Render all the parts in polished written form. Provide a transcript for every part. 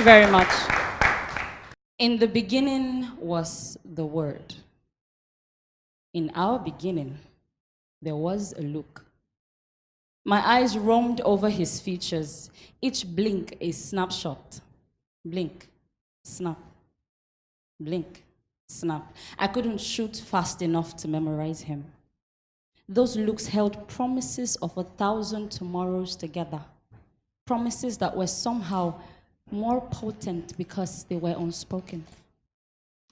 you very much. In the beginning was the Word. In our beginning, there was a look. My eyes roamed over his features, each blink a snapshot. Blink, snap, blink, snap. I couldn't shoot fast enough to memorize him. Those looks held promises of 1,000 tomorrows together. Promises that were somehow more potent because they were unspoken.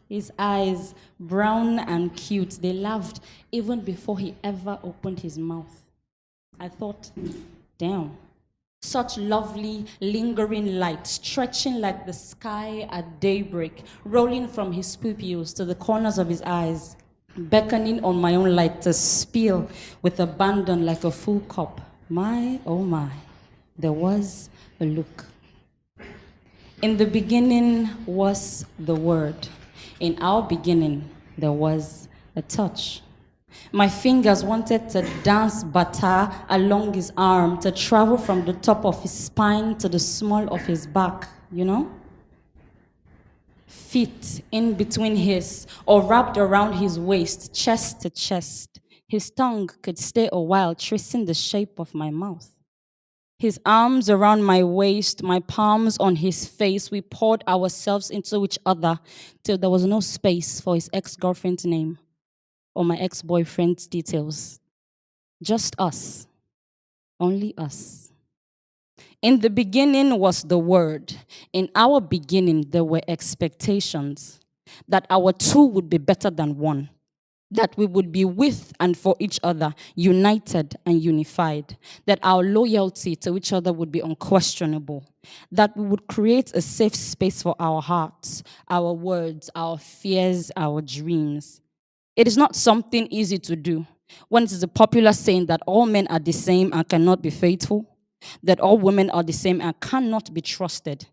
His eyes, brown and cute, they laughed even before he ever opened his mouth. I thought, damn, such lovely, lingering light, stretching like the sky at daybreak, rolling from his pupils to the corners of his eyes, beckoning on my own light to spill with abandon like a full cup. My, oh my, there was a look. In the beginning was the Word. In our beginning, there was a touch. My fingers wanted to dance bata along his arm, to travel from the top of his spine to the small of his back, you know? Feet in between his, or wrapped around his waist, chest to chest. His tongue could stay a while tracing the shape of my mouth. His arms around my waist, my palms on his face, we poured ourselves into each other till there was no space for his ex-girlfriend's name or my ex-boyfriend's details. Just us. Only us. In the beginning was the Word. In our beginning, there were expectations that our two would be better than one, that we would be with and for each other, united and unified, that our loyalty to each other would be unquestionable, that we would create a safe space for our hearts, our words, our fears, our dreams. It is not something easy to do when it is a popular saying that all men are the same and cannot be faithful, that all women are the same and cannot be trusted.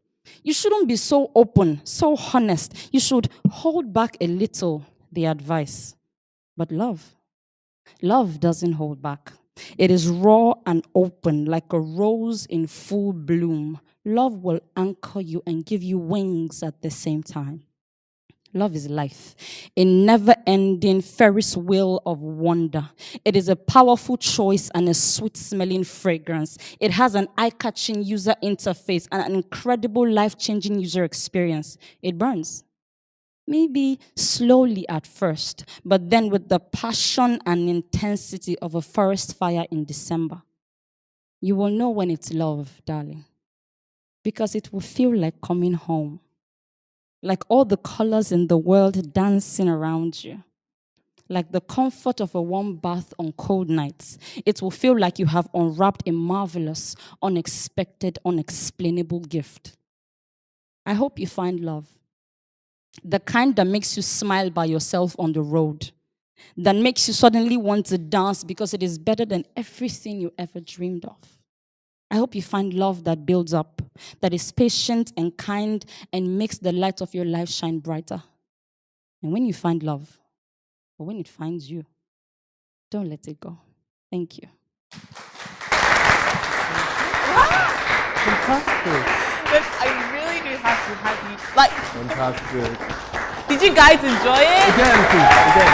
You shouldn't be so open, so honest. You should hold back a little, the advice. But love doesn't hold back. It is raw and open like a rose in full bloom. Love will anchor you and give you wings at the same time. Love is life, a never-ending Ferris wheel of wonder. It is a powerful choice and a sweet-smelling fragrance. It has an eye-catching user interface and an incredible life-changing user experience. It burns. Maybe slowly at first, but then with the passion and intensity of a forest fire in December. You will know when it's love, darling, because it will feel like coming home, like all the colors in the world dancing around you, like the comfort of a warm bath on cold nights. It will feel like you have unwrapped a marvelous, unexpected, unexplainable gift. I hope you find love. The kind that makes you smile by yourself on the road, that makes you suddenly want to dance because it is better than everything you ever dreamed of. I hope you find love that builds up, that is patient and kind and makes the light of your life shine brighter. And when you find love, or when it finds you, don't let it go. Thank you. Fantastic. I really do have to have you. Like, Fantastic. did you guys enjoy it? Again, please. Again.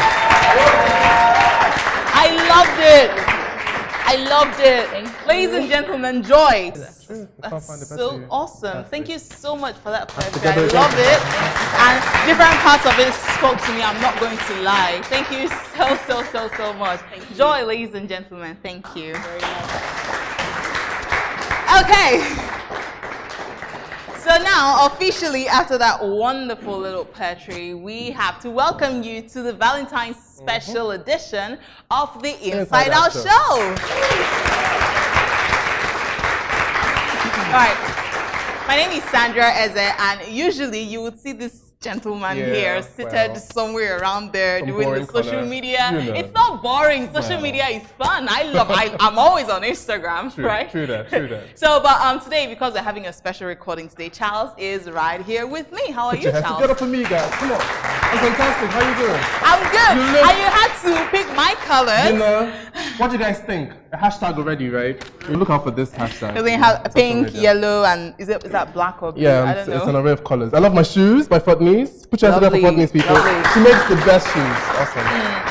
I loved it. I loved it. Ladies and gentlemen, Joy. That's so awesome. Thank you so much for that poetry. I love it. And different parts of it spoke to me. I'm not going to lie. Thank you so much. Joy, ladies and gentlemen. Thank you. Very much. Okay. So now, officially, after that wonderful little poetry, we have to welcome you to the Valentine Special Edition of the Inside Out Show. All right, my name is Sandra Eze, and usually you would see this gentleman here seated somewhere around there doing the social media. You know. It's not boring. Social media is fun. I'm always on Instagram, right? True that. So, but today, because we're having a special recording today, Charles is right here with me. How are you, Charles? Get up for me, guys. Come on. I'm fantastic. How you doing? I'm good. And you had to pick my colors. You know, What do you guys think? A hashtag already, right? We look out for this hashtag. Does it have pink, yellow, and is that black or blue? Yeah, it's an array of colors. I love my shoes by Fortney's. Put your hands together for Fortney's, people. Lovely. She makes the best shoes. Awesome.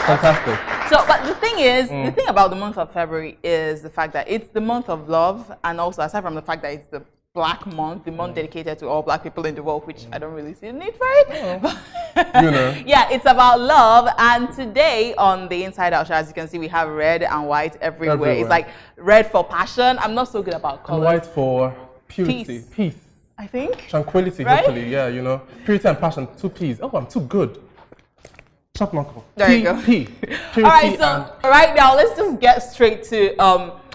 Fantastic. So, but the thing is, the thing about the month of February is the fact that it's the month of love, and also aside from the fact that it's the Black Month, the month dedicated to all black people in the world, which I don't really see the need for it. You know. Yeah, it's about love. And today on the Inside Out show, as you can see, we have red and white everywhere. It's like red for passion. I'm not so good about colors. And white for purity. Peace. I think. Tranquility, right? hopefully. Yeah, you know. Purity and passion, 2 P's. Oh, I'm too good. Chop knuckle. There you go. P. Purity. All right, so right now, let's just get straight to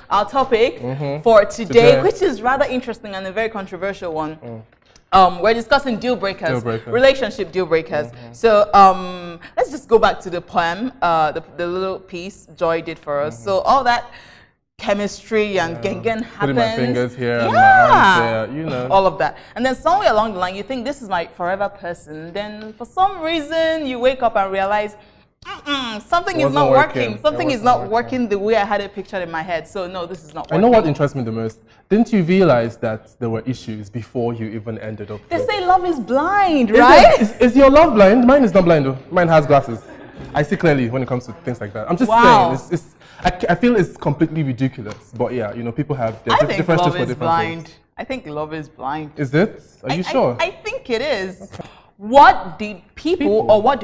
our topic for today, which is rather interesting and a very controversial one. We're discussing deal breakers, relationship deal breakers. So let's just go back to the poem, the little piece Joy did for us. So all that chemistry and gengen happens. Putting my fingers here and my arms there, you know. All of that. And then somewhere along the line, you think this is my forever person. Then for some reason, you wake up and realize, something is not working. Something is not working the way I had it pictured in my head. So no, this is not working. I know what interests me the most. Didn't you realize that there were issues before you even ended up? They say love is blind, right? Is your love blind? Mine is not blind though. Mine has glasses. I see clearly when it comes to things like that. I'm just saying. I feel it's completely ridiculous. But yeah, you know, people have their differences for different things. I think love is blind. Is it? Are you sure? I think it is. Okay. What do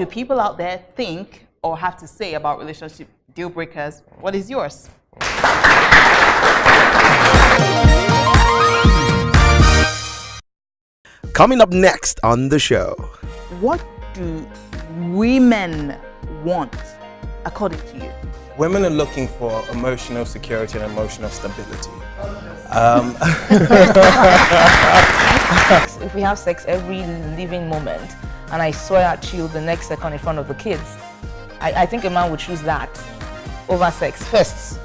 people out there think or have to say about relationship deal breakers? What is yours? Coming up next on the show. What do women want, according to you? Women are looking for emotional security and emotional stability. If we have sex every living moment and I swear at you the next second in front of the kids, I think a man would choose that over sex first.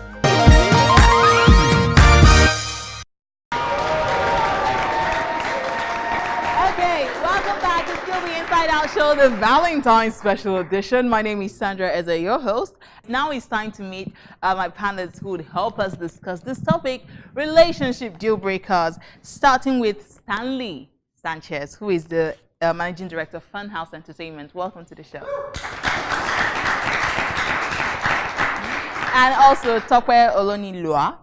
Okay, welcome back. It's still the Inside Out show, the Valentine Special Edition. My name is Sandra Eze, your host. Now it's time to meet my panelists who would help us discuss this topic, relationship deal breakers, starting with Stanley Sanchez, who is the Managing Director of Funhouse Entertainment. Welcome to the show. And also Tope Olonilua,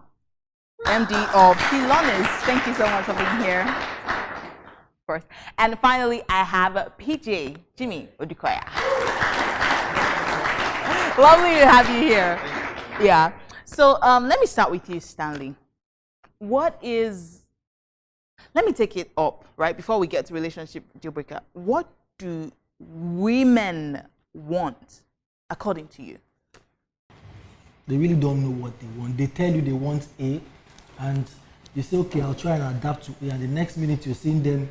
MD of Pilonis. Thank you so much for being here. Of course. And finally, I have PJ Jimmy Odukoya. Lovely to have you here. Yeah. So let me start with you, Stanley. Let me take it up, right, before we get to relationship deal breaker. What do women want, according to you? They really don't know what they want. They tell you they want A, and you say, okay, I'll try and adapt to A, and the next minute you're seeing them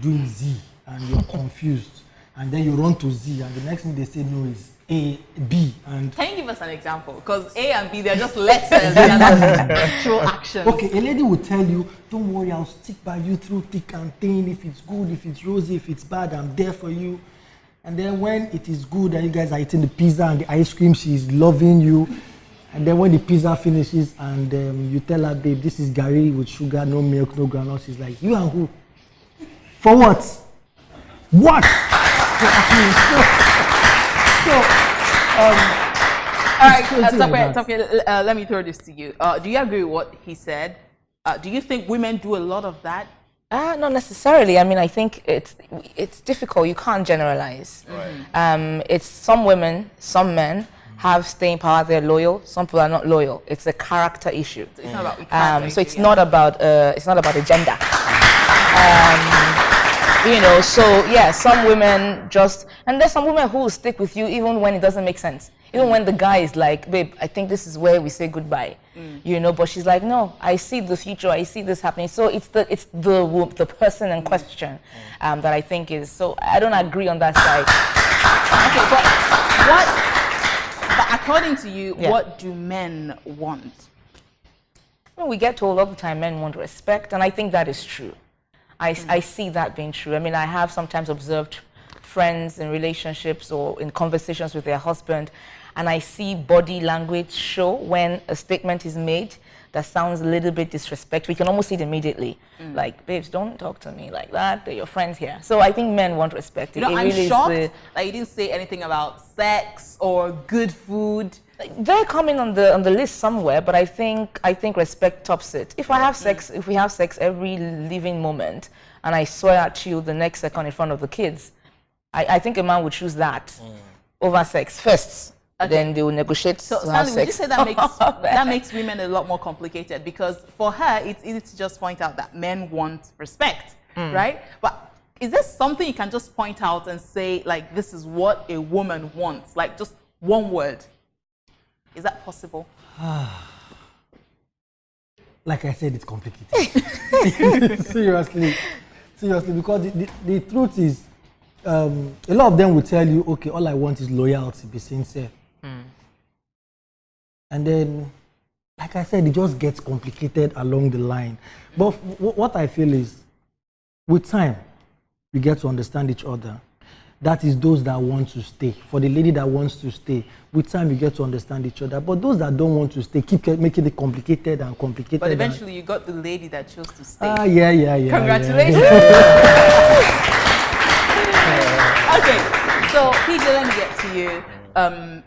doing Z, and you're confused. And then you run to Z, and the next minute they say, no, it's A, B. And can you give us an example? Because A and B, they're just letters, they're not actual actions. Okay, a lady will tell you, don't worry, I'll stick by you through thick and thin. If it's good, if it's rosy, if it's bad, I'm there for you. And then when it is good and you guys are eating the pizza and the ice cream, she's loving you. And then when the pizza finishes and you tell her, babe, this is Gary with sugar, no milk, no granola, she's like, you and who? For what? What? All right, let me throw this to you. Do you agree with what he said? Do you think women do a lot of that? Not necessarily. I mean, I think it's difficult. You can't generalize. Right. It's some women, some men have staying power. They're loyal. Some people are not loyal. It's a character issue. So it's not about so it's not about agenda. You know, so yeah, some women just, and there's some women who will stick with you even when it doesn't make sense. Even when the guy is like, babe, I think this is where we say goodbye. You know, but she's like, no, I see the future, I see this happening. So it's the person in question that I think is, so I don't agree on that side. Okay, but according to you, what do men want? Well, we get told all the time men want respect, and I think that is true. I see that being true. I mean, I have sometimes observed friends in relationships or in conversations with their husband, and I see body language show when a statement is made that sounds a little bit disrespectful. We can almost see it immediately. Like, babes, don't talk to me like that. They're your friends here. So I think men want respect. You know, I'm shocked that you didn't say anything about sex or good food. They're coming on the list somewhere, but I think respect tops it. If I have sex, if we have sex every living moment, and I swear at you the next second in front of the kids, I think a man would choose that over sex first. Okay. Then they will negotiate. So, Stanley, would you say that makes women a lot more complicated? Because for her, it's easy to just point out that men want respect, right? But is there something you can just point out and say, like, this is what a woman wants? Like, just one word. Is that possible? Like I said, it's complicated. Seriously, because the truth is, a lot of them will tell you, okay, all I want is loyalty, be sincere. And then, like I said, it just gets complicated along the line. But what I feel is, with time, we get to understand each other. That is those that want to stay. For the lady that wants to stay, with time, you get to understand each other. But those that don't want to stay, keep making it complicated and complicated. But eventually, you got the lady that chose to stay. Yeah. Congratulations. Okay, so PJ, let me get to you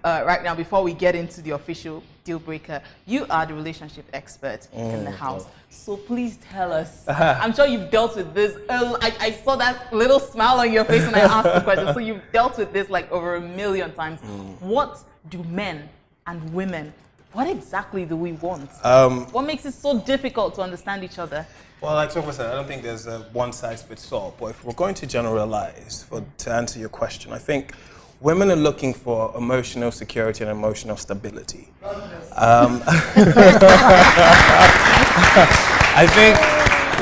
right now before we get into the official deal breaker. You are the relationship expert in the house, so please tell us. I'm sure you've dealt with this. I saw that little smile on your face when I asked the question. So you've dealt with this like over 1 million times. What do men and women? What exactly do we want? What makes it so difficult to understand each other? Well, like Sophia said, I don't think there's a one-size-fits-all. But if we're going to generalize, to answer your question, I think women are looking for emotional security and emotional stability. I think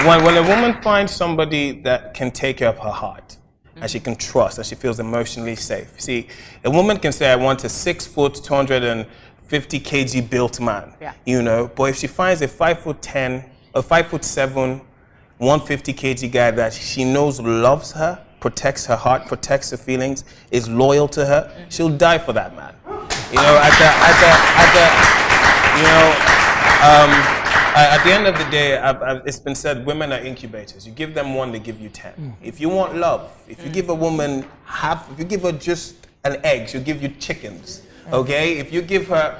when a woman finds somebody that can take care of her heart, and she can trust, and she feels emotionally safe. See, a woman can say, I want a 6 foot, 250 kg built man, you know, but if she finds a 5'10", a 5'7", 150 kg guy that she knows loves her, protects her heart, protects her feelings, is loyal to her, she'll die for that man. You know, at the end of the day, it's been said, women are incubators. You give them one, they give you 10. If you want love, if you give a woman if you give her just an egg, she'll give you chickens. Okay? If you give her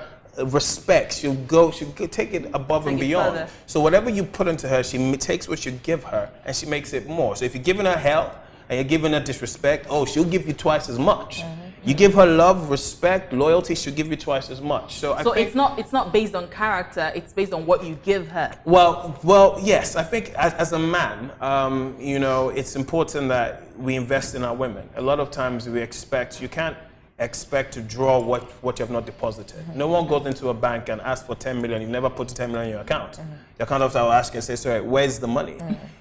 respect, she'll take it above and beyond. Further. So whatever you put into her, she takes what you give her and she makes it more. So if you're giving her hell and you're giving her disrespect, she'll give you twice as much. You give her love, respect, loyalty, she'll give you twice as much. So I think it's not based on character, it's based on what you give her. Well, yes. I think as a man, you know, it's important that we invest in our women. A lot of times you can't expect to draw what you have not deposited. No one goes into a bank and asks for 10 million, you never put 10 million in your account. Your account officer will ask you and say, sorry, where's the money?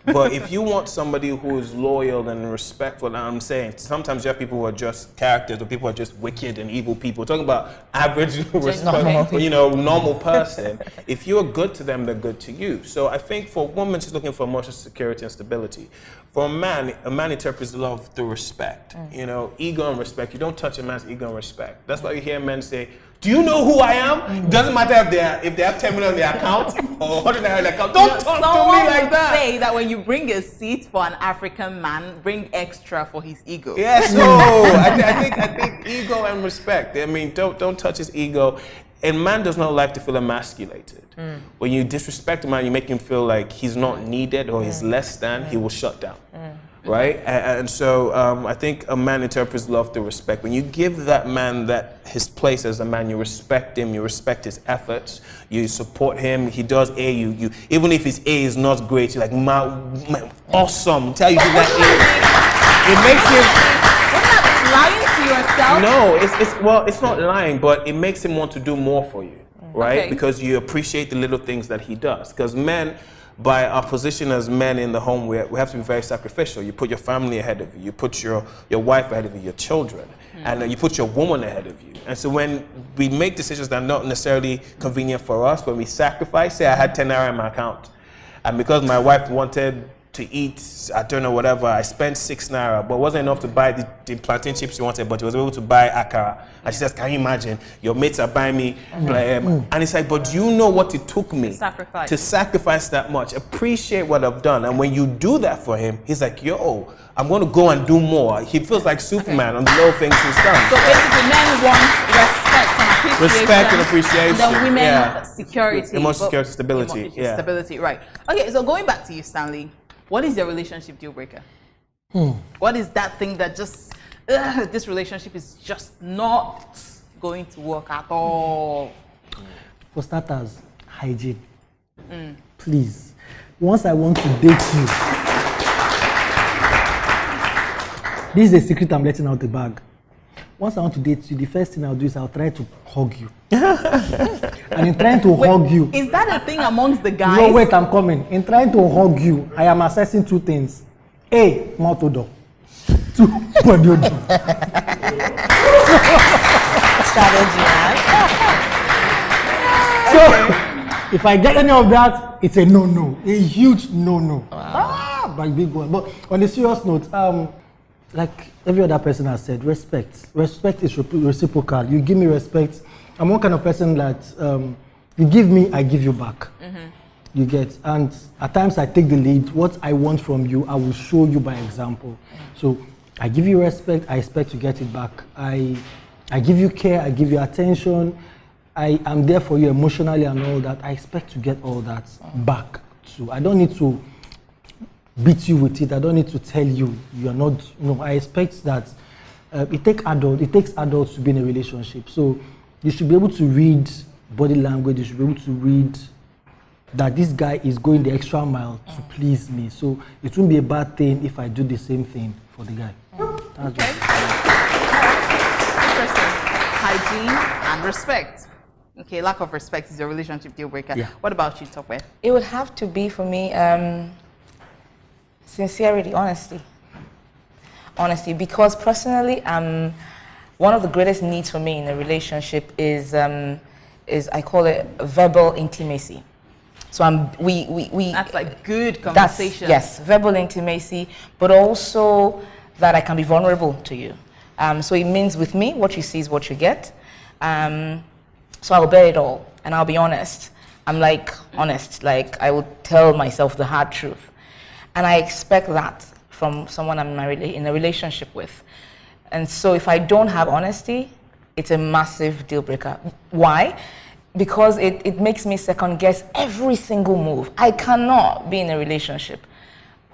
But if you want somebody who is loyal and respectful, and I'm saying, sometimes you have people who are just characters, or people who are just wicked and evil people. We're talking about average, normal person. If you're good to them, they're good to you. So I think for a woman, she's looking for emotional security and stability. For a man interprets love through respect. You know, ego and respect. You don't touch a man's ego and respect. That's why you hear men say, do you know who I am? It doesn't matter if they have 10 million in their account or 100 naira in their account. Don't talk to me like that. Say that when you bring a seat for an African man, bring extra for his ego. Yes, I think ego and respect. I mean, don't touch his ego. A man does not like to feel emasculated. When you disrespect a man, you make him feel like he's not needed or he's less than, he will shut down. Right? And so I think a man interprets love through respect. When you give that man his place as a man, you respect him, you respect his efforts, you support him, he does A, you even if his A is not great, you're like, man, awesome, tell you to do that A. It makes him... Lying to yourself? No, it's not lying, but it makes him want to do more for you, right? Okay. Because you appreciate the little things that he does. Because men, by our position as men in the home, we have to be very sacrificial. You put your family ahead of you. You put your wife ahead of you, your children. And you put your woman ahead of you. And so when we make decisions that are not necessarily convenient for us, when we sacrifice, say I had 10 naira in my account, and because my wife wanted to eat, I don't know, whatever. I spent 6 naira, but it wasn't enough to buy the plantain chips you wanted, but he was able to buy akara. And she says, can you imagine? Your mates are buying me. And it's like, but do you know what it took me to sacrifice that much? Appreciate what I've done. And when you do that for him, he's like, yo, I'm going to go and do more. He feels like Superman on the little things he's done. So basically, men want respect and appreciation. Respect and appreciation. And then women, security. Emotional security, stability. Stability, right. Okay, so going back to you, Stanley. What is your relationship deal breaker? What is that thing that just, this relationship is just not going to work at all? For starters, hygiene. Please, once I want to date you, this is a secret I'm letting out the bag. Once I want to date you, the first thing I'll do is I'll try to hug you. And in trying to hug you... Is that a thing amongst the guys? No, wait, I'm coming. In trying to hug you, I am assessing 2 things. A, mouth odor. 2, body odor. So, if I get any of that, it's a no-no. A huge no-no. Wow. But big one. But on a serious note, like every other person has said, respect. Respect is reciprocal. You give me respect. I'm one kind of person that you give me, I give you back. You get, and at times I take the lead. What I want from you, I will show you by example. So I give you respect, I expect to get it back. I give you care, I give you attention. I am there for you emotionally and all that. I expect to get all that back too. I don't need to beat you with it. I don't need to tell you you are not. No, I expect that it takes adults to be in a relationship. So you should be able to read body language. You should be able to read that this guy is going the extra mile to please me. So it won't be a bad thing if I do the same thing for the guy. That's okay. Interesting. Hygiene and respect. Okay, lack of respect is a relationship deal breaker. Yeah. What about you, Tokwe? It would have to be for me sincerity, honesty. Honesty, because personally, one of the greatest needs for me in a relationship is I call it verbal intimacy. So we that's like good conversation. Yes, verbal intimacy, but also that I can be vulnerable to you. So it means with me, what you see is what you get. So I'll bear it all, and I'll be honest. I'm like honest, like I will tell myself the hard truth. And I expect that from someone I'm in a relationship with. And so if I don't have honesty, it's a massive deal breaker. Why? Because it makes me second guess every single move. I cannot be in a relationship.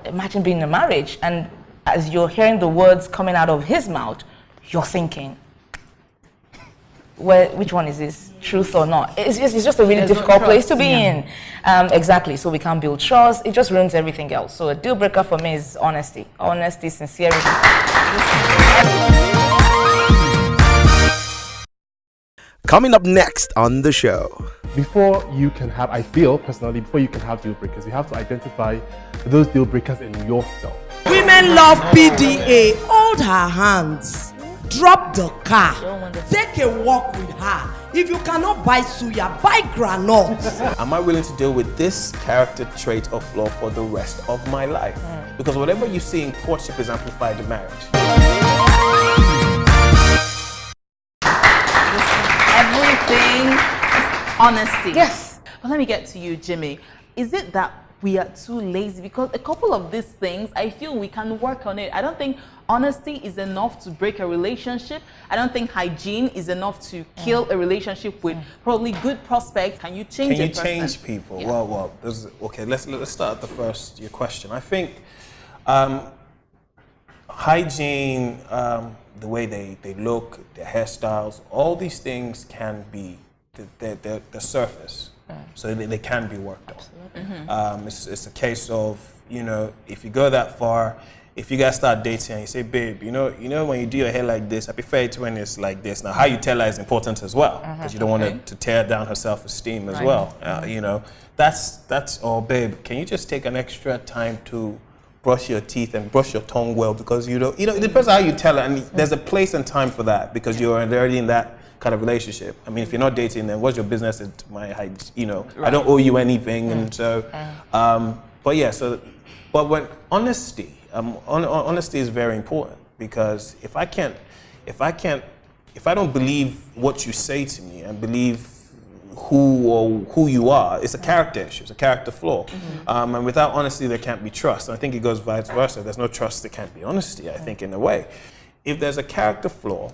Imagine being in a marriage, and as you're hearing the words coming out of his mouth, you're thinking, well, which one is this, truth or not? It's just a really difficult place to be in. Exactly, so we can't build trust. It just ruins everything else. So a deal breaker for me is honesty. Honesty, sincerity. Coming up next on the show. Before you can have, I feel personally, before you can have deal breakers, you have to identify those deal breakers in yourself. Women love PDA. Hold her hands. Drop the car. Take a walk with her. If you cannot buy suya, buy granola. Am I willing to deal with this character trait or flaw for the rest of my life? Because whatever you see in courtship is amplified in marriage. Everything is honesty. Yes. But let me get to you, Jimmy. Is it that we are too lazy? Because a couple of these things, I feel we can work on it. I don't think honesty is enough to break a relationship. I don't think hygiene is enough to kill a relationship with probably good prospects. Can you change a person? Can you change people? Yeah. Well, okay, let's start at your question. I think hygiene, the way they look, their hairstyles, all these things can be the surface. So they can be worked on. It's a case of, if you go that far, if you guys start dating and you say, babe, you know when you do your hair like this, I prefer it when it's like this. Now, how you tell her is important as well, because you don't want her to tear down her self-esteem as well. That's all, babe. Can you just take an extra time to brush your teeth and brush your tongue well, because it depends on how you tell her, and there's a place and time for that, because you're already in that kind of relationship. I mean, if you're not dating, then what's your business? It's my, I don't owe you anything, and so But yeah, but when honesty, honesty is very important, because if I don't believe what you say to me and believe who you are, it's a character issue, it's a character flaw. And without honesty, there can't be trust. And I think it goes vice versa. There's no trust, there can't be honesty, I think, in a way. If there's a character flaw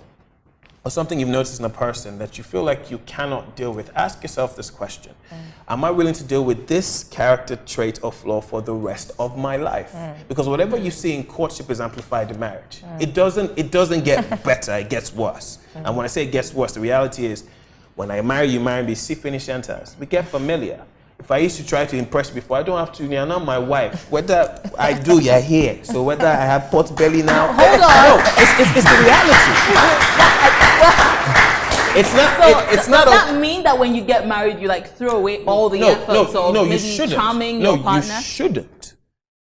or something you've noticed in a person that you feel like you cannot deal with, ask yourself this question. Am I willing to deal with this character trait or flaw for the rest of my life? Because whatever you see in courtship is amplified in marriage. It doesn't get better, it gets worse. And when I say it gets worse, the reality is, when I marry you, marry me, see finish sentence. We get familiar. If I used to try to impress you before, I don't have to, you're not my wife. Whether I do, you're here. So whether I have pot belly now, Hold on. no, it's the reality. It's not. Does that mean that when you get married, you like throw away all the efforts of maybe charming your partner? No, you shouldn't.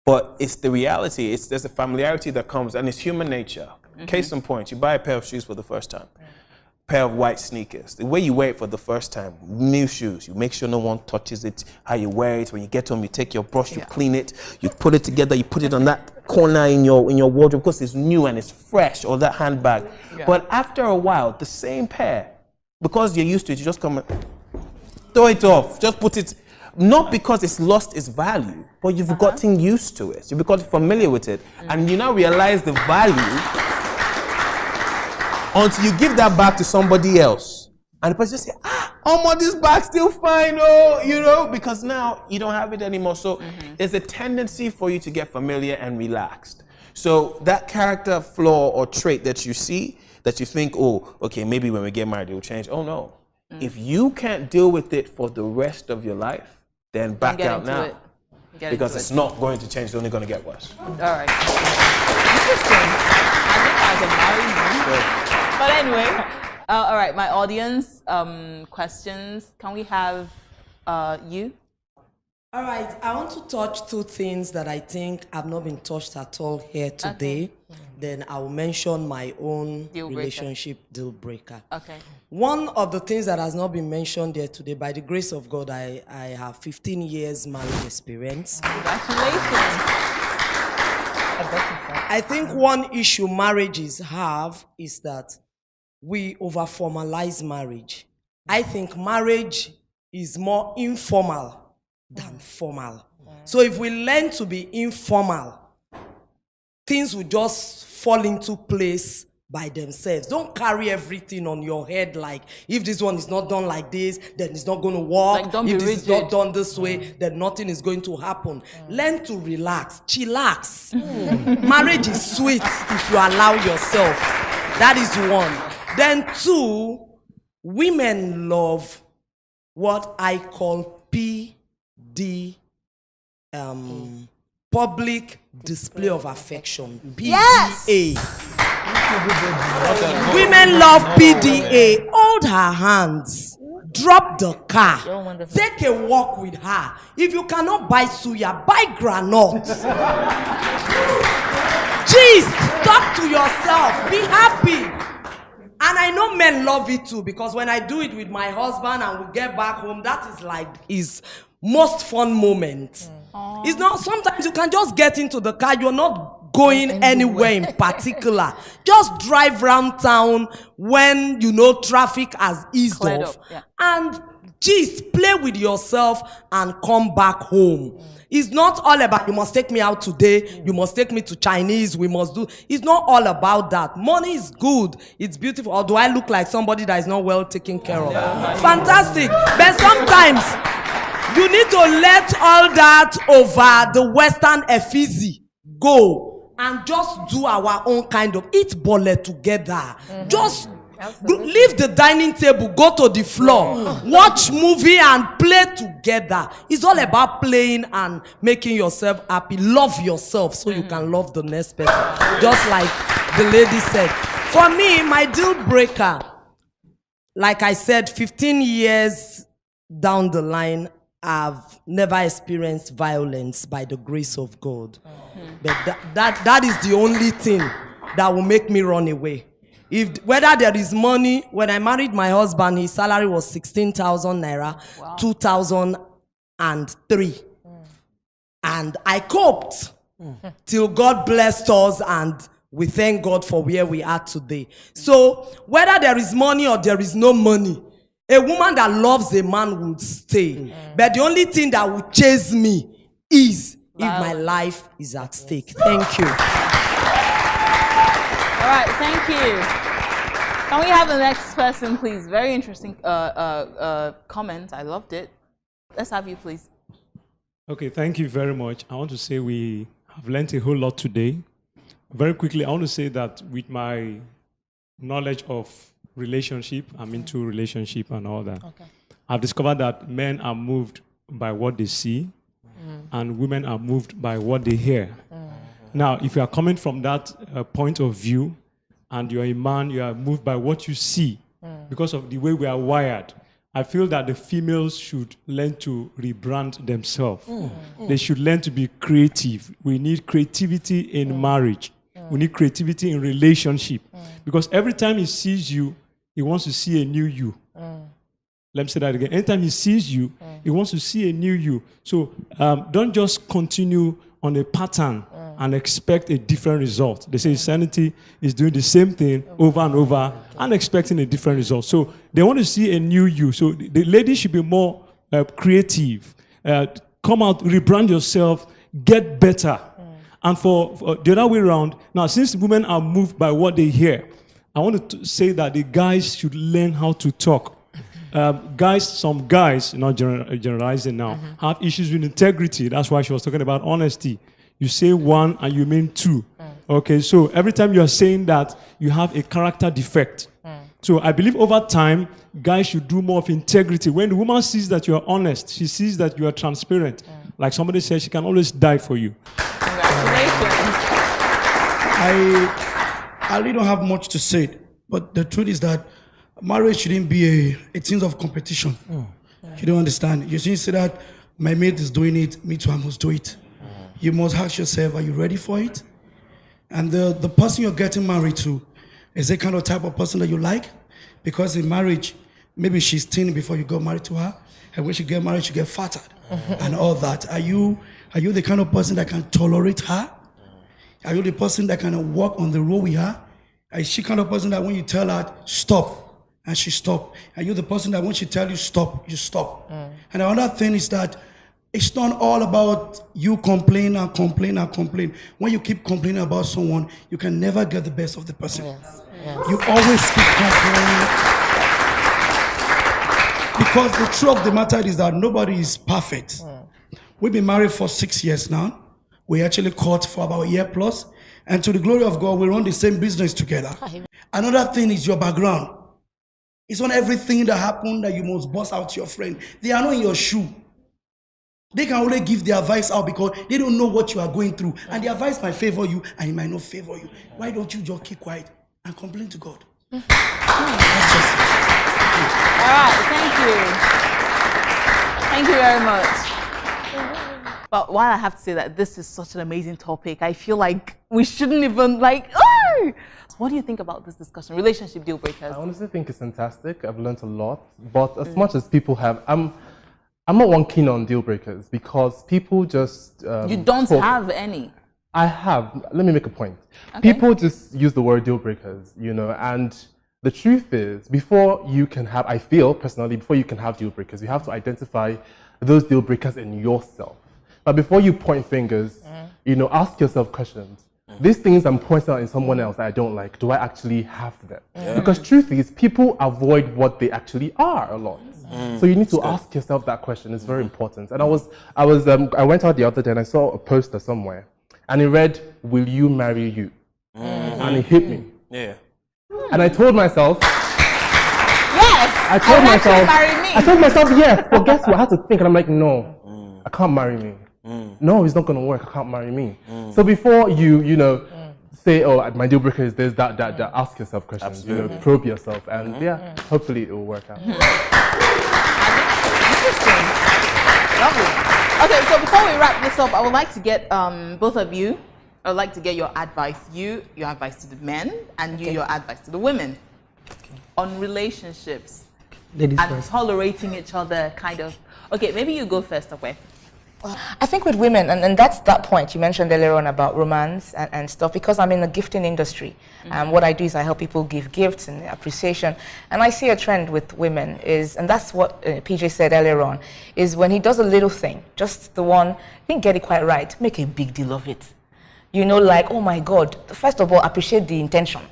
But it's the reality. There's a familiarity that comes, and it's human nature. Case in point, you buy a pair of shoes for the first time. Pair of white sneakers. The way you wear it for the first time, new shoes, you make sure no one touches it, how you wear it. When you get home, you take your brush, you clean it, you put it together, you put it on that corner in your wardrobe because it's new and it's fresh, or that handbag. But after a while, the same pair, because you're used to it, you just come and throw it off, just put it, not because it's lost its value, but you've gotten used to it. You've become familiar with it, and you now realize the value until you give that back to somebody else. And the person just say, this bag's still fine, because now you don't have it anymore. So there's a tendency for you to get familiar and relaxed. So that character flaw or trait that you see, that you think, okay, maybe when we get married, it will change. Oh no. If you can't deal with it for the rest of your life, then back out now. Because it's not going to change, it's only going to get worse. All right. Interesting. I think as a married man. But anyway, all right, my audience, questions. Can we have you? All right, I want to touch two things that I think have not been touched at all here today. Then I will mention my own relationship deal breaker. Okay. One of the things that has not been mentioned here today, by the grace of God, I have 15 years marriage experience. Congratulations. I think one issue marriages have is that we over-formalize marriage. I think marriage is more informal than formal. So if we learn to be informal, things will just fall into place by themselves. Don't carry everything on your head like, if this one is not done like this, then it's not going to work. Like, if this is not done this way, then nothing is going to happen. Learn to relax, chillax. Marriage is sweet if you allow yourself. That is one. Then two, women love what I call PD, public display of affection. PDA. Women love PDA. Hold her hands. Drop the car. Take a walk with her. If you cannot buy suya, buy granite. Jeez, talk to yourself. Be happy. And I know men love it too, because when I do it with my husband and we get back home, that is like his most fun moment. It's not, sometimes you can just get into the car, you're not going anywhere in particular. Just drive around town when you know traffic has eased off. And just play with yourself and come back home. It's not all about, you must take me out today, you must take me to Chinese, we must do. It's not all about that. Money is good, it's beautiful. Or do I look like somebody that is not well taken care of? Fantastic. But sometimes you need to let all that over the Western effigy go and just do our own kind of eat bole together. Just leave the dining table, go to the floor, watch movie and play together. It's all about playing and making yourself happy. Love yourself so you can love the next person. Just like the lady said. For me, my deal breaker, like I said, 15 years down the line, I've never experienced violence by the grace of God. But that is the only thing that will make me run away. Whether there is money, when I married my husband, his salary was 16,000 naira, 2003. And I coped till God blessed us, and we thank God for where we are today. So whether there is money or there is no money, a woman that loves a man will stay. But the only thing that will chase me is if my life is at stake. Thank you. All right, thank you. Can we have the next person, please? Very interesting comment. I loved it. Let's have you, please. Okay, thank you very much. I want to say we have learned a whole lot today. Very quickly, I want to say that with my knowledge of relationship, I'm into relationship and all that. Okay. I've discovered that men are moved by what they see, and women are moved by what they hear. Now, if you are coming from that point of view, and you're a man, you are moved by what you see because of the way we are wired. I feel that the females should learn to rebrand themselves. They should learn to be creative. We need creativity in marriage. We need creativity in relationship. Because every time he sees you, he wants to see a new you. Let me say that again. Anytime he sees you, he wants to see a new you. So don't just continue on a pattern and expect a different result. They say insanity is doing the same thing over and over and expecting a different result. So they want to see a new you. So the lady should be more creative. Come out, rebrand yourself, get better. And for the other way around, now since women are moved by what they hear, I want to say that the guys should learn how to talk. Some guys, not generalizing now, have issues with integrity. That's why she was talking about honesty. You say one and you mean two. Okay, so every time you are saying that, you have a character defect. So I believe over time, guys should do more of integrity. When the woman sees that you are honest, she sees that you are transparent. Like somebody said, she can always die for you. Congratulations. I really don't have much to say, but the truth is that marriage shouldn't be a thing of competition. You don't understand. You shouldn't say that my mate is doing it, me too, I must do it. You must ask yourself, are you ready for it? And the person you're getting married to, is the kind of type of person that you like? Because in marriage, maybe she's thin before you got married to her, and when she get married, she get fatter and all that. Are you the kind of person that can tolerate her? Are you the person that can walk on the road with her? Is she kind of person that when you tell her, stop, and she stop? Are you the person that when she tell you stop, you stop? And another thing is that it's not all about you complain and complain and complain. When you keep complaining about someone, you can never get the best of the person. You always keep complaining. Because the truth of the matter is that nobody is perfect. We've been married for 6 years now. We actually caught for about a year plus. And to the glory of God, we run the same business together. Another thing is your background. It's not everything that happened that you must bust out to your friend. They are not in your shoe. They can only give their advice out because they don't know what you are going through. And the advice might favor you and it might not favor you. Why don't you just keep quiet and complain to God? That's just it. All right, thank you. Thank you very much. But while I have to say that this is such an amazing topic, I feel like we shouldn't even oh! What do you think about this discussion? Relationship deal breakers? I honestly think it's fantastic. I've learned a lot. But as much as people have, I'm not one keen on deal breakers because people just you don't have any. I have. Let me make a point. Okay. People just use the word deal breakers, and the truth is, before you can have, I feel personally, before you can have deal breakers, you have to identify those deal breakers in yourself. But before you point fingers, ask yourself questions. These things I'm pointing out in someone else that I don't like, do I actually have them? Because truth is, people avoid what they actually are a lot. So you need to ask yourself that question. It's very important. And I went out the other day and I saw a poster somewhere, and it read, "Will you marry you?" And it hit me. Yeah. And I told myself, yes. I told myself yes. But guess what? I had to think, and I'm like, no, I can't marry me. No, it's not going to work. I can't marry me. So before you say, oh, my deal breaker is this, that, ask yourself questions. Absolutely. Probe yourself, and hopefully it will work out. Interesting. Lovely. Okay, so before we wrap this up, I would like to get both of you, I would like to get your advice. Your advice to the men, and your advice to the women on relationships. Ladies and first. tolerating each other, kind of. Okay, maybe you go first, okay? I think with women, and that's that point you mentioned earlier on about romance and stuff, because I'm in the gifting industry. What I do is I help people give gifts and appreciation. And I see a trend with women is, and that's what PJ said earlier on, is when he does a little thing, just the one, didn't get it quite right, make a big deal of it. You know, like, oh my God, first of all, appreciate the intention.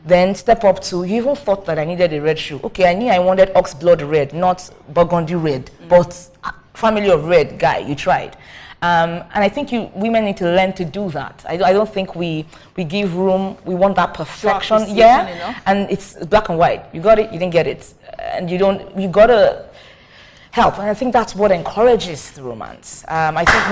Then step up to, you even thought that I needed a red shoe. Okay, I knew I wanted ox blood red, not burgundy red, but family of red guy, you tried. And I think women need to learn to do that. I don't think we give room, we want that perfection, yeah, and it's black and white. You got it, you didn't get it. And you gotta help. And I think that's what encourages the romance. I think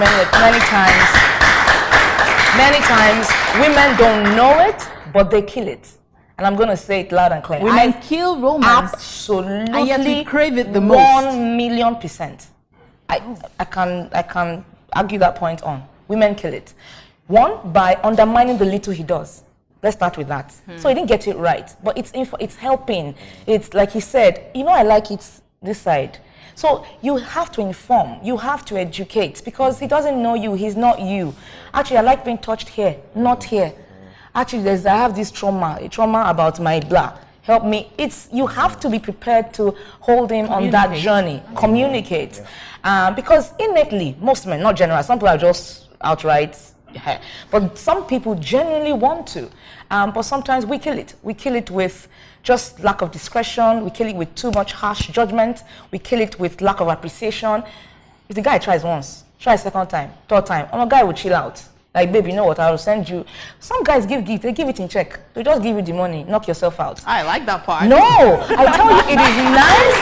many times women don't know it, but they kill it. And I'm going to say it loud and clear. Women kill romance. Absolutely. And yet we crave it the most. 1,000,000%. I can argue that point on. Women kill it. One, by undermining the little he does. Let's start with that. So he didn't get it right, but it's helping. It's like he said, you know, I like it this side. So you have to inform, you have to educate, because he doesn't know you, he's not you. Actually, I like being touched here, not here. Actually, I have this a trauma about my blah. Help me. You have to be prepared to hold him on that journey. Communicate. Because innately, most men, not general, some people are just outright, but some people genuinely want to. But sometimes we kill it. We kill it with just lack of discretion. We kill it with too much harsh judgment. We kill it with lack of appreciation. If the guy tries once, try second time, third time, a guy will chill out. Like, babe, you know what, I will send you. Some guys give gift, they give it in check. They just give you the money, knock yourself out. I like that part. No, I tell you, it is nice.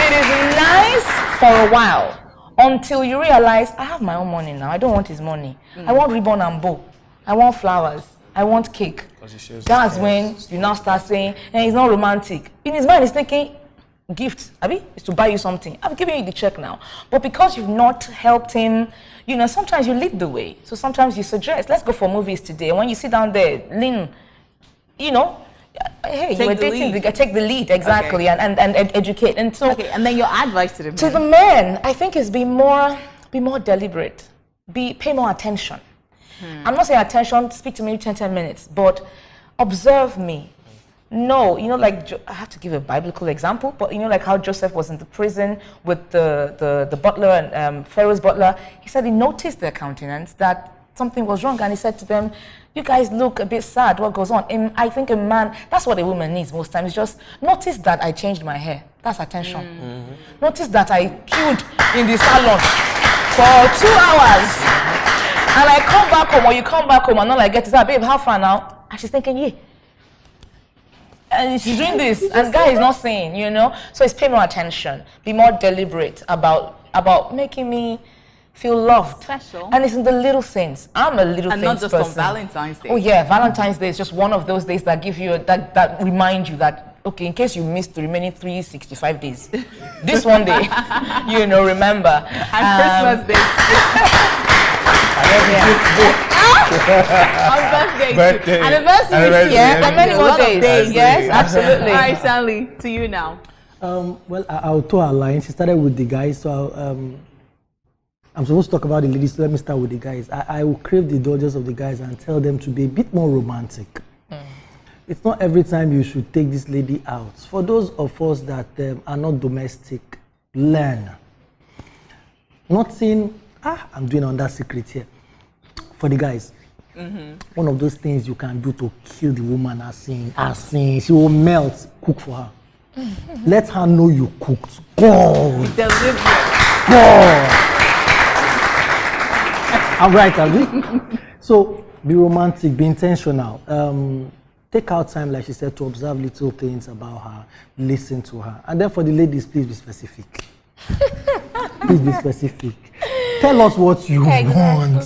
It is nice for a while. Until you realize, I have my own money now. I don't want his money. I want ribbon and bow. I want flowers. I want cake. That's when you now start saying, hey, it's not romantic. In his mind, he's thinking, gift, Abi, is to buy you something. I'm giving you the check now. But because you've not helped him, you know, sometimes you lead the way. So sometimes you suggest, let's go for movies today. And when you sit down there, lean, you know, hey, you were dating, take the lead, exactly, okay. and educate. And so, okay, and then your advice to the men. To the men, I think is be more deliberate, pay more attention. I'm not saying attention, speak to me 10 minutes, but observe me. No, you know, like, I have to give a biblical example, but you know, like how Joseph was in the prison with the butler and Pharaoh's butler. He said he noticed their countenance that something was wrong, and he said to them, you guys look a bit sad, what goes on? And I think a man, that's what a woman needs most times, just notice that I changed my hair. That's attention. Notice that I queued in the salon for 2 hours. And I come back home, or you come back home, and all I get is, babe, how far now? And she's thinking, yeah. And she's doing this, and guy is not saying, you know. So it's pay more attention, be more deliberate about making me feel loved. Special. And it's in the little things. I'm a little things person. And not just on Valentine's Day. Oh yeah, Valentine's Day is just one of those days that give you that remind you that, okay, in case you missed the remaining 365 days, this one day, you know, remember. And Christmas Day. On birthday. Anniversary. Yeah, and many more days. Yes, absolutely. All right, Stanley, to you now. Well, I'll toe our line. She started with the guys, so I'm supposed to talk about the ladies, so let me start with the guys. I will crave the indulgence of the guys and tell them to be a bit more romantic. It's not every time you should take this lady out. For those of us that are not domestic, learn. Nothing, I'm doing on that secret here. For the guys, one of those things you can do to kill the woman as seen, she will melt, cook for her. Let her know you cooked. God. God. I'm right, Abby. So be romantic, be intentional. Take out time, like she said, to observe little things about her, listen to her. And then for the ladies, please be specific. Please be specific. Tell us what you want.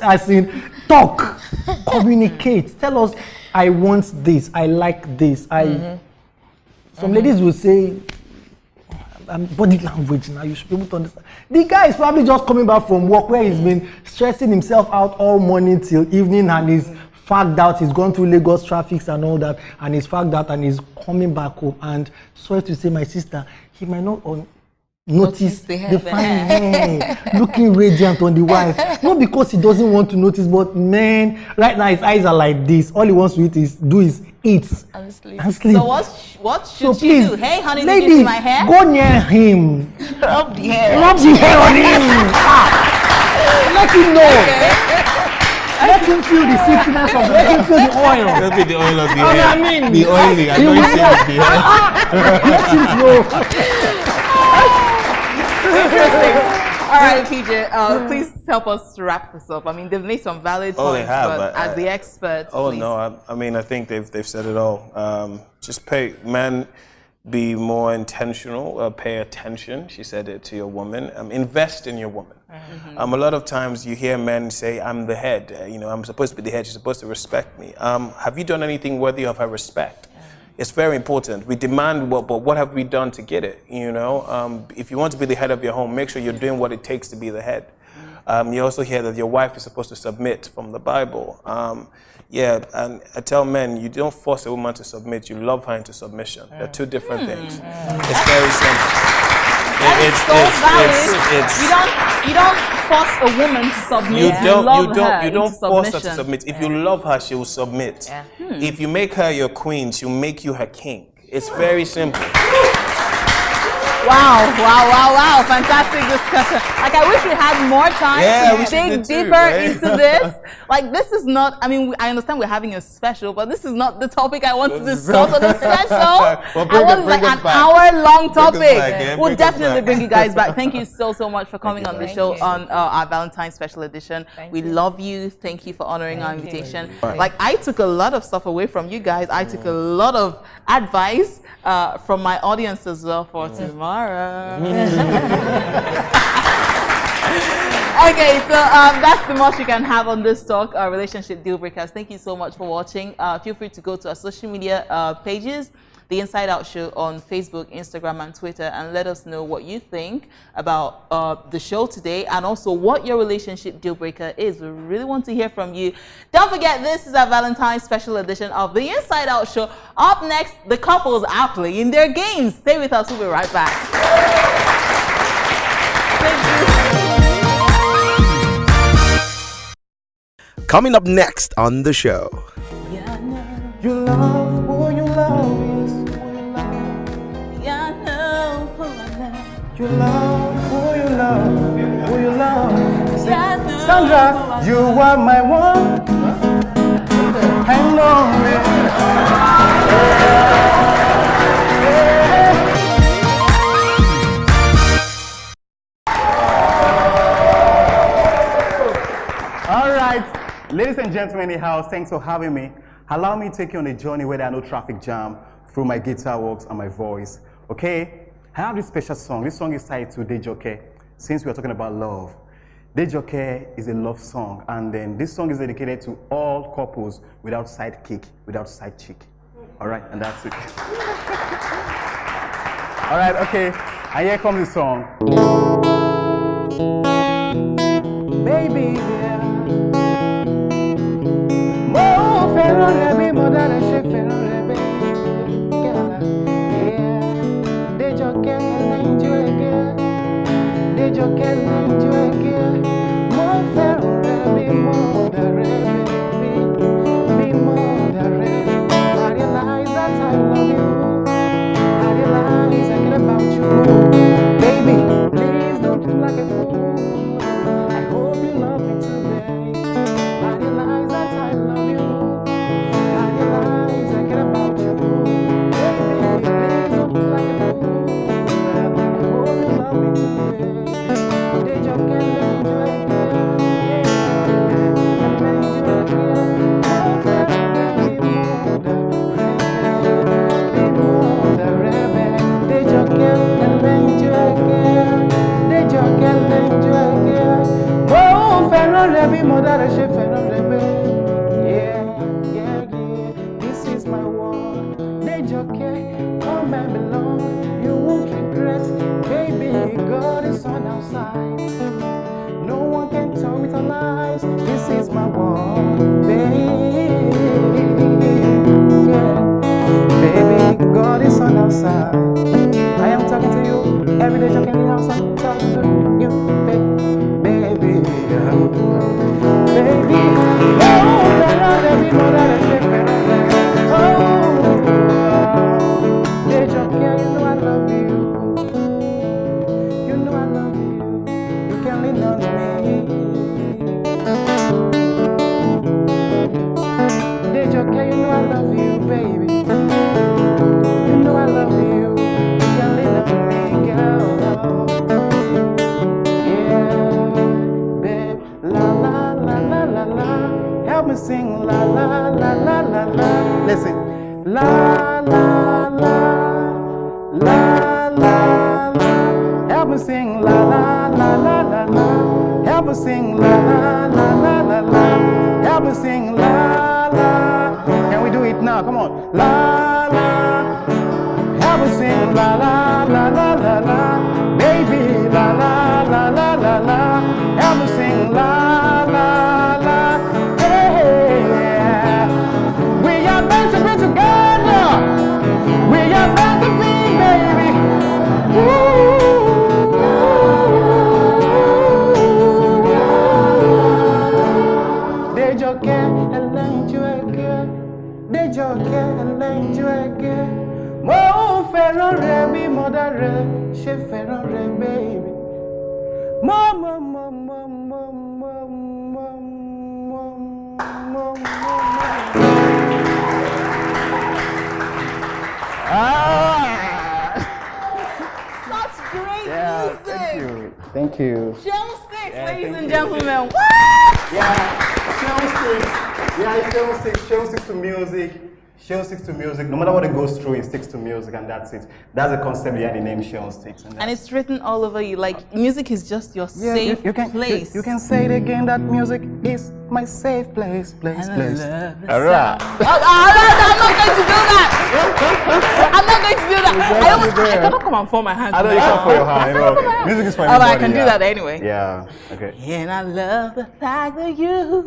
As in, talk, communicate. Tell us, I want this, I like this. Some ladies will say, body language now, you should be able to understand. The guy is probably just coming back from work where he's been stressing himself out all morning till evening, and he's fagged out, he's gone through Lagos traffic and all that, and he's fagged out and he's coming back home. And sorry to say, my sister, he might not notice the the hair. fine hair, looking radiant on the wife. Not because he doesn't want to notice, but man, right now his eyes are like this. All he wants to do is eat And sleep. and sleep. So what should she please, do? Hey, honey, did lady, you see my hair? go near him. Rub the hair. Rub the hair on him. Let him know. Let him feel the sweetness of it. Let him feel the oil. That'll be the oil of the Oh, hair. I mean, the oily, I he know will- it's of the hair. Let him know. All right, PJ, please help us wrap this up. I mean, they've made some valid Oh, they points, have, but but as the experts, Oh please. no, I mean I think they've said it all. Just be more intentional, pay attention. She said it to your woman. Invest in your woman. A lot of times you hear men say, "I'm the head. I'm supposed to be the head. She's supposed to respect me." Have you done anything worthy of her respect? It's very important. We demand but what have we done to get it? If you want to be the head of your home, make sure you're doing what it takes to be the head. You also hear that your wife is supposed to submit from the Bible. And I tell men, you don't force a woman to submit, you love her into submission. They're two different things. It's very simple. It's so valid. You don't force a woman to submit. You don't force her to submit. If you love her, she will submit. If you make her your queen, she'll make you her king. It's very simple. Wow. Fantastic discussion. Like, I wish we had more time to dig deeper into this. Like, this is not, I mean, I understand we're having a special, but this is not the topic I want to discuss on the special. I want like an hour-long topic. We'll definitely bring you guys back. Thank you so much for coming on the show on our Valentine Special Edition. We love you. Thank you for honoring our invitation. Like, I took a lot of stuff away from you guys. I took a lot of advice from my audience as well for tomorrow. Okay, so that's the most you can have on this talk, relationship deal breakers. Thank you so much for watching. Feel free to go to our social media pages, The Inside Out Show on Facebook, Instagram, and Twitter, and let us know what you think about the show today and also what your relationship deal breaker is. We really want to hear from you. Don't forget, this is our Valentine Special Edition of The Inside Out Show. Up next, the couples are playing their games. Stay with us. We'll be right back. Thank you. Coming up next on the show. You love who you love is who you love. You love who you love, who you love. Sandra, you are my one. Hang on. All right, ladies and gentlemen in the house, thanks for having me. Allow me to take you on a journey where there are no traffic jam through my guitar works and my voice. Okay? I have this special song. This song is titled Dejoke, since we are talking about love. Dejoke is a love song, and then this song is dedicated to all couples without sidekick, without side chick. All right, and that's it. All right, okay, and here comes the song. Baby, please don't look like a fool. I hope you love me today. I realize that I love you. I realize I care about you. Baby, please don't look like a fool. I hope you love me today. They just can't enjoy it. This is my world. Come and belong. You won't regret. Baby, God is on our side. No one can tell me to lies. This is my world, baby. Baby, God is on our side. I am talking to you. Every day you can have some talk to you, baby. Baby, you know I love you. You know I love you. You can lean on me. Dejoke, you know I love you, baby. You know I love you. You can lean on me, girl. Yeah, babe. La la la la la la. Help me sing la la la la la la. Listen. La la la. La la la, help me sing la la la la la la. Help me sing la la la la la la. Help me sing la la. Can we do it now? Come on. La la. Help me sing la la la la la la. Baby la la la la la la. Help me sing la la la. Yeah. We are meant to be together. We are meant to be. Dejoke ẹlẹ́yinjú-ẹ̀gẹ́, Dejoke ẹlẹ́yinjú-ẹ̀gẹ́, mo fẹ́ràn rẹ bí mọ́dà rẹ ṣe fẹ́ràn rẹ, baby. Mo. Thank you. Shell Sticks, ladies and gentlemen. What? Yeah, Shell Sticks. Yeah, Shell Sticks. Shell Sticks to music. Shell sticks to music. No matter what it goes through, it sticks to music, and that's it. That's the concept behind the name Shell Sticks. And it's written all over you. Like, music is just your safe place. You can say it again, that music is my safe place. All right. I'm not going to do that. I'm not going to do that. I cannot come and form my hands. I know you can't for your hand. You know. Music is for Oh, everybody. I can do that anyway. Yeah. Okay. And I love the fact that you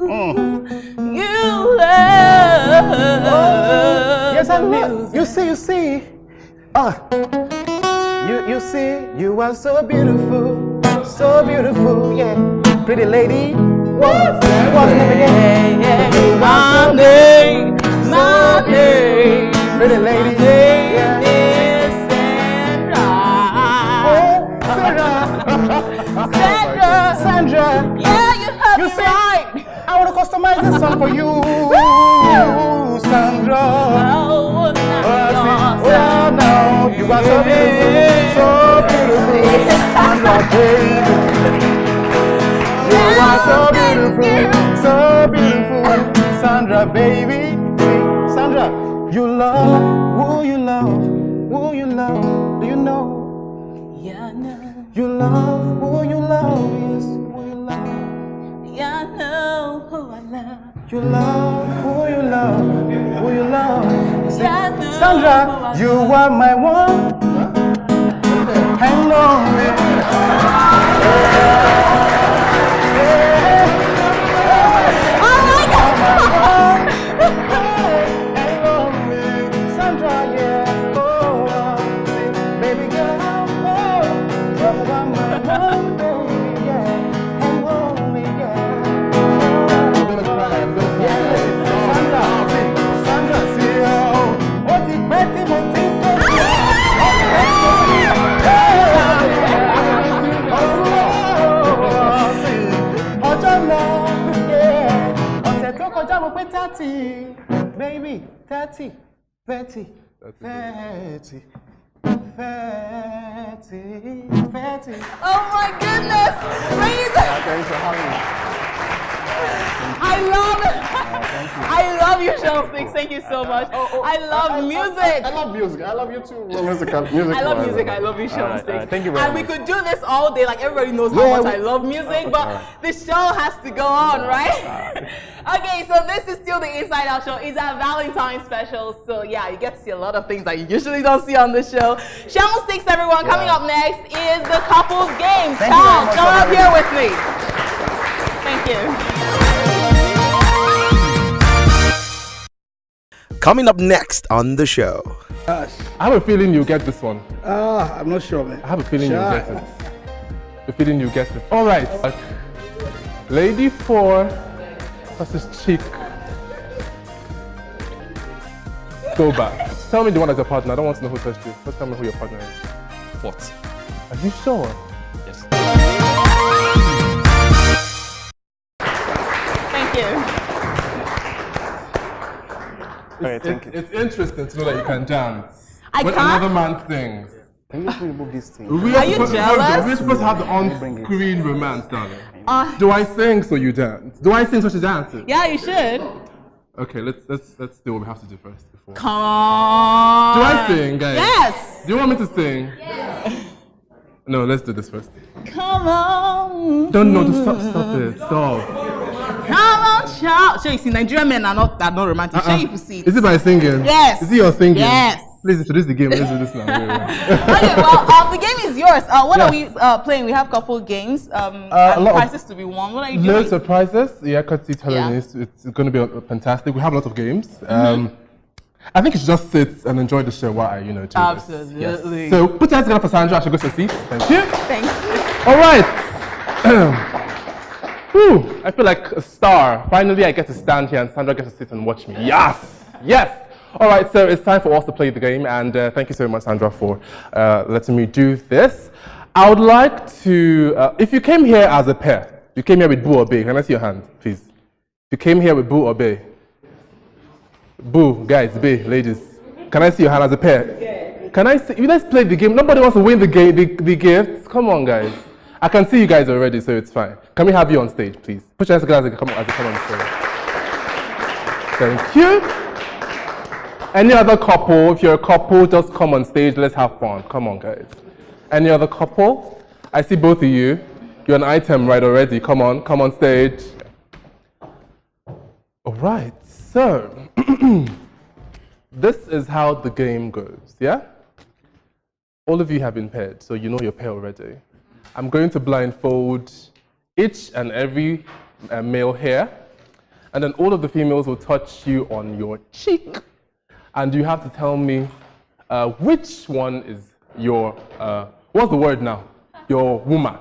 love. Yes, I love. You see. You see, you are so beautiful, yeah. Pretty lady, what's the name again? My name, pretty lady, yeah. is Sandra. Sandra. Yeah, you heard me right. I want to customize this song for you, Sandra. Oh, no, you are so beautiful, Sandra, baby. You are so beautiful, Sandra, baby. Sandra, you love, do you know? Yeah, I know. You love, who you love, yes, who you love. Yeah, I know who I love. You love, who you love. Say, Yeah, I know Sandra, you are my one. Hang on, Sandra, yeah. Oh, baby girl, oh, you are my one, baby, yeah. Hang on, yeah. I'm gonna cry, Sandra, see how. What did Betty Monte baby, 30, 30, 30. Oh my goodness! Thanks for having me. I love it. I love your show, Sticks. Thank you so much. I love music. I love music. I love you too. Music. I love music. I love you, show, Sticks. Thank you very much. And we could do this all day. Like everybody knows how much I love music, but the show has to go on, right? Okay, so this is still the Inside Out show. It's a Valentine special, so yeah, you get to see a lot of things that you usually don't see on the show. Channel 6, everyone. Coming up next is the couples game. Charles, come up here with me. Thank you. Coming up next on the show. Gosh. I have a feeling you'll get this one. I'm not sure, man. I have a feeling you'll get it. A feeling you'll get it. All right. Lady 4 versus chick. Go back. Tell me the one as your partner. I don't want to know who touched you. Just tell me who your partner is. 4th. Are you sure? Yes. Thank you. It's interesting to know that you can dance. I when can't? another man sings. Can you just remove this thing? Are you jealous? We're supposed to have the on-screen romance, darling. Do I sing so you dance? Do I sing so she dances? Yeah, you should. Okay, let's do what we have to do first. Before. Come on. Do I sing, guys? Yes. Do you want me to sing? Yes. No, let's do this first. Come on. No, just stop it. Stop. Come on, child. So you see, Nigerian men are not romantic. Show you see. Is it by singing? Yes. Is it your singing? Yes. Please introduce the game. Let's do this now. Okay, well, the game is yours. What are we playing? We have a couple games. And prizes to be won. What are you doing? Loads of prizes. Yeah, courtesy telling it's going to be fantastic. We have a lot of games. I think you should just sit and enjoy the show while I, do Absolutely. this. Yes. So put your hands together for Sandra. I should go to her seat. Thank you. Thank you. All right. Whew, I feel like a star. Finally, I get to stand here and Sandra gets to sit and watch me. Yes. Yes. All right, so it's time for us to play the game, and thank you so much, Sandra, for letting me do this. I would like to, if you came here as a pair, you came here with Boo or Bay, can I see your hand, please? If you came here with Boo or Bay? Boo, guys, Bay, ladies, can I see your hand as a pair? Can I see, let's play the game. Nobody wants to win the gifts. Come on, guys. I can see you guys already, so it's fine. Can we have you on stage, please? Put your hands together as you come on stage. Thank you. Any other couple, if you're a couple, just come on stage, let's have fun. Come on, guys. Any other couple? I see both of you. You're an item right already. Come on stage. All right, so this is how the game goes, yeah? All of you have been paired, so you know your pair already. I'm going to blindfold each and every male here, and then all of the females will touch you on your cheek. And you have to tell me which one is your, what's the word now? Your woman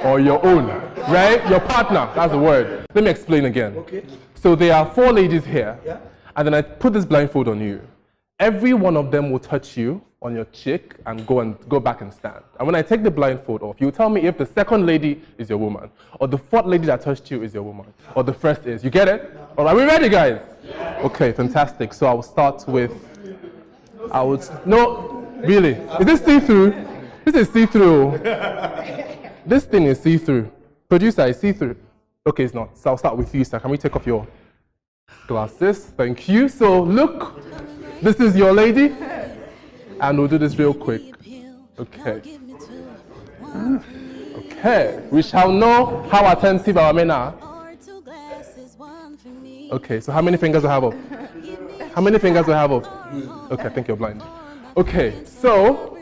or your own, right? Your partner, that's the word. Let me explain again. Okay. So there are 4 ladies here, and then I put this blindfold on you. Every one of them will touch you on your cheek and go back and stand. And when I take the blindfold off, you tell me if the second lady is your woman, or the 4th lady that touched you is your woman, or the first is. You get it? All right, we ready, guys? Okay, fantastic. So I will start with, no, really. Is this see-through? This is see-through. This thing is see-through. Producer, is see-through. Okay, it's not. So I'll start with you, sir. Can we take off your glasses? Thank you. So look, this is your lady. And we'll do this real quick. Okay. Okay. We shall know how attentive our men are. Okay, so how many fingers do I have up? How many fingers do I have up? Okay, I think you're blind. Okay, so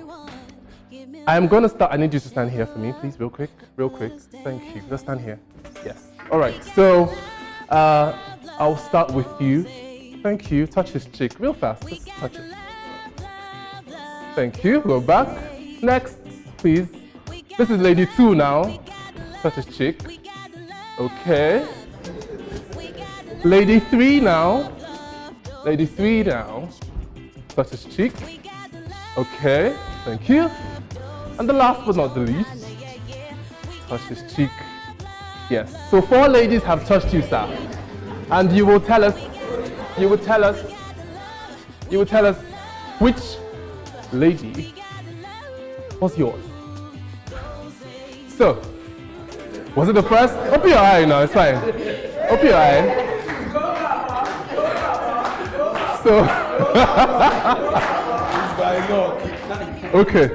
I'm going to start. I need you to stand here for me, please, real quick. Real quick. Thank you. Just stand here. Yes. All right, so I'll start with you. Thank you. Touch his cheek real fast. Just touch it. Thank you. Go back. Next, please. This is lady 2 now. Touch his cheek. Okay. Lady 3 now. Lady 3 now. Touch his cheek. Okay. Thank you. And the last but not the least, touch his cheek. Yes. So 4 ladies have touched you, sir. And you will tell us which lady was yours. So, was it the first? Open your eye now, it's fine. Open your eye. So, okay.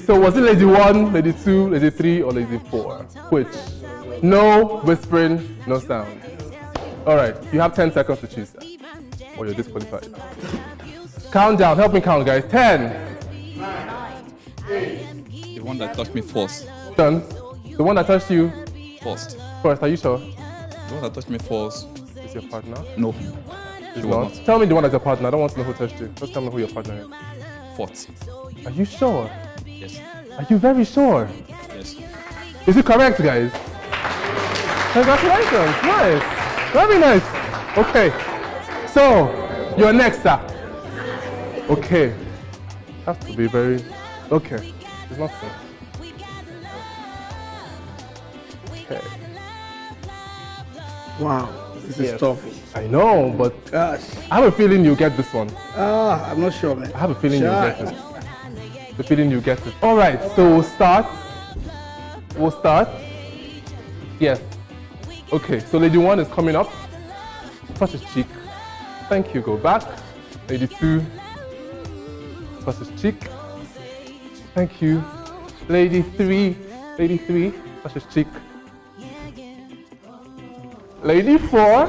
So was it lady 1, lady 2, lady 3, or lady 4? Which? No whispering, no sound. All right, you have 10 seconds to choose that, or you're disqualified. Count down, help me count, guys. 10. 9, 8. The one that touched me first. Done. The one that touched you? First. First, are you sure? The one that touched me first. Is your partner? No. She's She was not. not. Tell me the one that's your partner. I don't want to know who touched you. Just tell me who your partner is. Fourth. Are you sure? Yes. Are you very sure? Yes. Is it correct, guys? Congratulations. Nice. Very nice. Okay. So, you're next, sir. Okay. Have to be very... Okay. It's not so. Okay. Wow, this is Yes. tough. I know, but Gosh. I have a feeling you'll get this one. I'm not sure, man. I have a feeling you'll Shy. get it. The feeling you get it. All right, so we'll start. We'll start. Yes. Okay, so lady 1 is coming up. Touch his cheek. Thank you, go back. Lady 2, touch his cheek. Thank you. Lady 3, touch his cheek. Lady 4,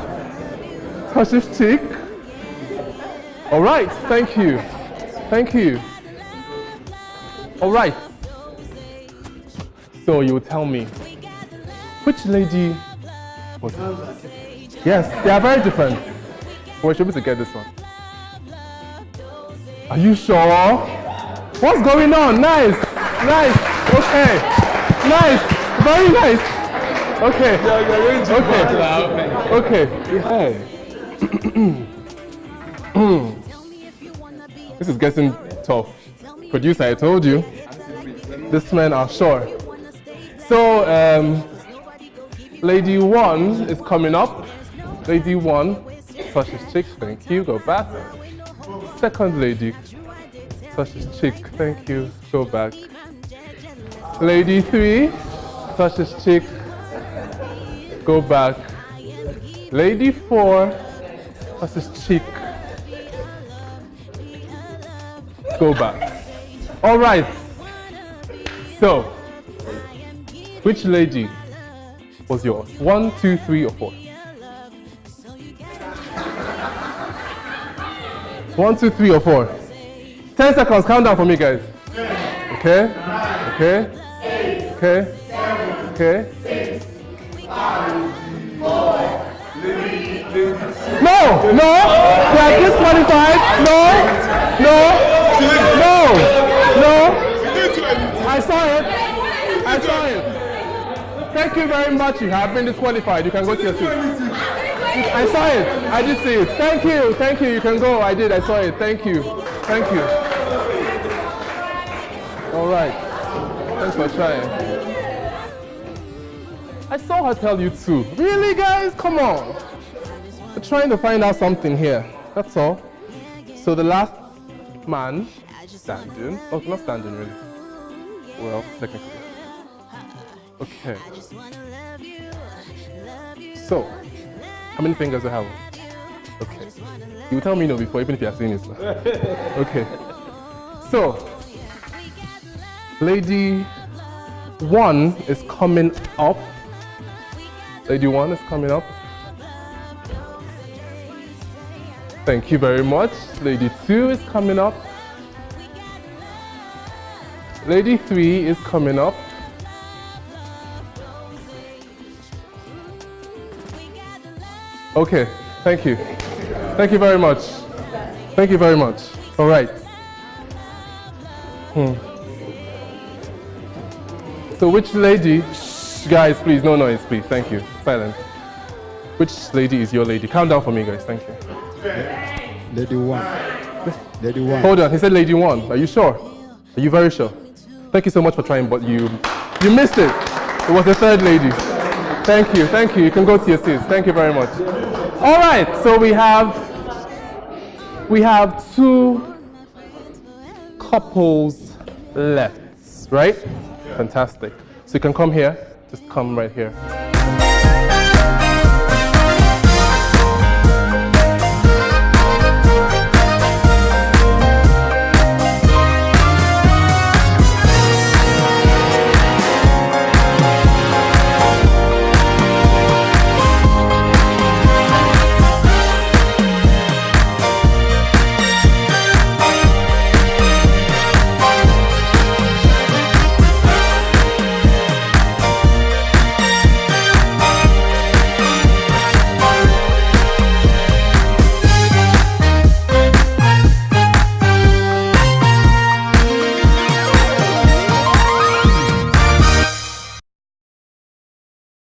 touch his cheek. All right, thank you. Thank you. All right. So you will tell me, which lady was it? Yes, they are very different. We should be able to get this one. Are you sure? What's going on? Nice, nice, okay, nice, very nice. Okay, okay. This is getting tough. Producer, I told you. These men are sure. So, lady 1 is coming up. Lady 1, touch his cheek, thank you, go back. Second lady, touch his cheek, thank you, go back. Lady 3, touch his cheek, go back. Lady 4, touch his cheek, go back. All right. So, which lady was yours? 1, 2, 3, or 4? 1, 2, 3, or 4? 10 seconds. Count down for me, guys. Okay. Okay. Okay. Okay. No! No! They are disqualified! No! No! No! No! I saw it! I saw it! Thank you very much. You have been disqualified. You can go to your seat. I saw it. I did see it. Thank you. Thank you. You can go. I did. I saw it. Thank you. Thank you. All right. Thanks for trying. I saw her tell you too. Really, guys? Come on. We're trying to find out something here. That's all. So the last man standing. Oh, not standing really. Well, technically. Okay. So, how many fingers do I have? Okay. You tell me no before, even if you are saying it. Okay. So, lady 1 is coming up. Lady 1 is coming up. Thank you very much. Lady 2 is coming up. Lady 3 is coming up. Okay, thank you. Thank you very much. Thank you very much. All right. So which lady, shh, guys, please, no noise, please, thank you. Silence. Which lady is your lady? Count down for me, guys, thank you. Lady 1. Lady 1. Hold on, he said lady 1. Are you sure? Are you very sure? Thank you so much for trying, but you missed it. It was the third lady. Thank you, thank you. You can go to your seats. Thank you very much. All right, so we have 2 couples left, right? Fantastic. So you can come here. Just come right here.